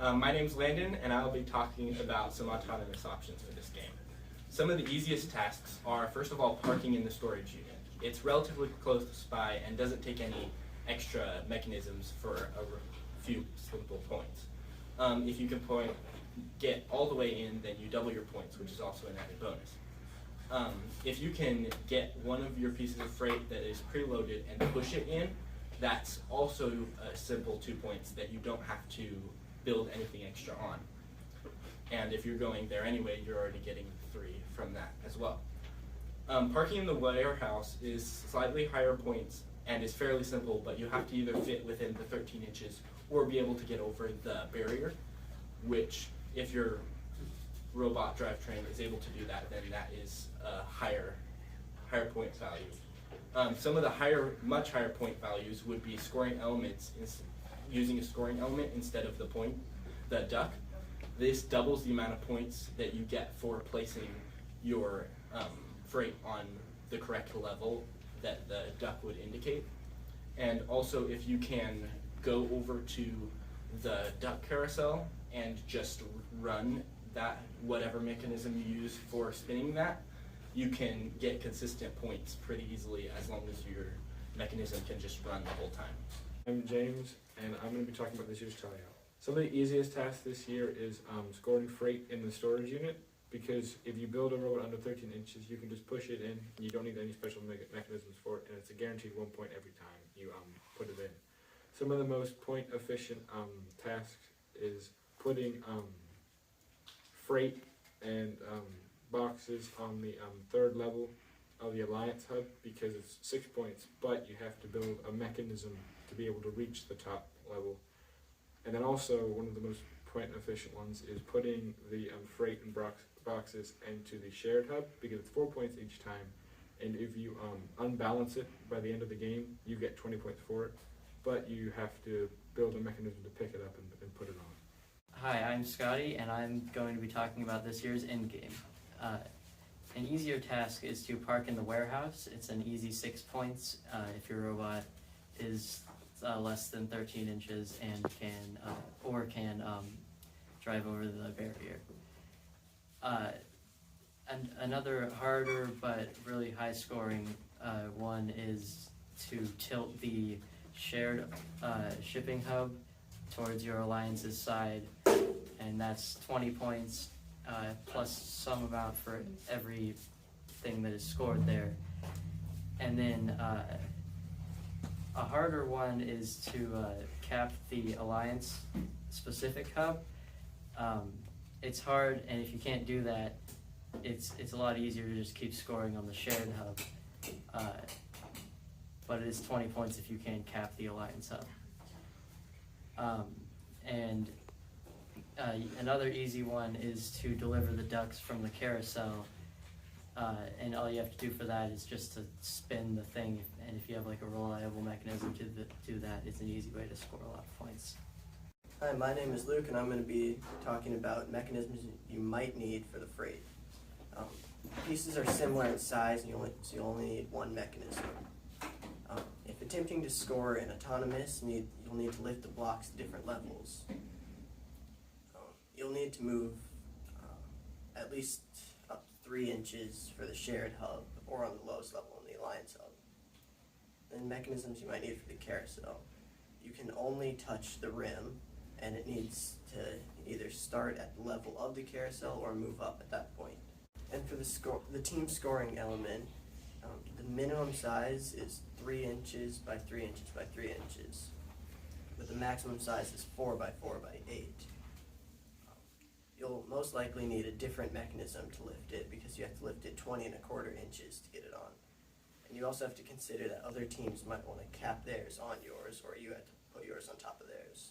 My name's Landon, and I'll be talking about some autonomous options for this game. Some of the easiest tasks are, first of all, parking in the storage unit. It's relatively close by and doesn't take any extra mechanisms for a few simple points. If you can get all the way in, then you double your points, which is also an added bonus. If you can get one of your pieces of freight that is preloaded and push it in, that's also a simple 2 points that you don't have to build anything extra on. And if you're going there anyway, you're already getting 3 from that as well. Parking in the warehouse is slightly higher points and is fairly simple, but you have to either fit within the 13 inches or be able to get over the barrier, which if your robot drivetrain is able to do that, then that is a higher point value. Some of the much higher point values would be scoring elements, using a scoring element instead of the duck. This doubles the amount of points that you get for placing your freight on the correct level that the duck would indicate. And also, if you can go over to the duck carousel and just run that, whatever mechanism you use for spinning that, you can get consistent points pretty easily as long as your mechanism can just run the whole time. I'm James, and I'm going to be talking about this year's tryout. Some of the easiest tasks this year is scoring freight in the storage unit, because if you build a robot under 13 inches, you can just push it in, and you don't need any special mechanisms for it, and it's a guaranteed 1 point every time you put it in. Some of the most point-efficient tasks is putting freight and boxes on the 3rd level of the Alliance hub, because it's 6 points, but you have to build a mechanism to be able to reach the top level. And then also, one of the most point-efficient ones is putting the freight and boxes into the shared hub, because it's 4 points each time, and if you unbalance it by the end of the game, you get 20 points for it, but you have to build a mechanism to pick it up and put it on. Hi, I'm Scotty, and I'm going to be talking about this year's endgame. An easier task is to park in the warehouse. It's an easy 6 points if your robot is less than 13 inches and can drive over the barrier. And another harder but really high scoring one is to tilt the shared shipping hub towards your Alliance's side, and that's 20 points plus some amount for everything that is scored there. And then a harder one is to cap the Alliance specific hub. It's hard, and if you can't do that, it's a lot easier to just keep scoring on the shared hub. But it is 20 points if you can cap the Alliance hub. And another easy one is to deliver the ducks from the carousel, and all you have to do for that is just to spin the thing, and if you have like a reliable mechanism to do that, it's an easy way to score a lot of points. Hi, my name is Luke, and I'm going to be talking about mechanisms you might need for the freight. Pieces are similar in size, and so you only need one mechanism. If attempting to score an autonomous, you'll need to lift the blocks to different levels. You'll need to move at least up 3 inches for the shared hub, or on the lowest level in the Alliance hub. Then mechanisms you might need for the carousel. You can only touch the rim, and it needs to either start at the level of the carousel or move up at that point. And for the team scoring element, the minimum size is 3 inches by 3 inches by 3 inches, but the maximum size is 4 by 4 by 8. You'll most likely need a different mechanism to lift it, because you have to lift it 20¼ inches to get it on. And you also have to consider that other teams might want to cap theirs on yours, or you have to put yours on top of theirs.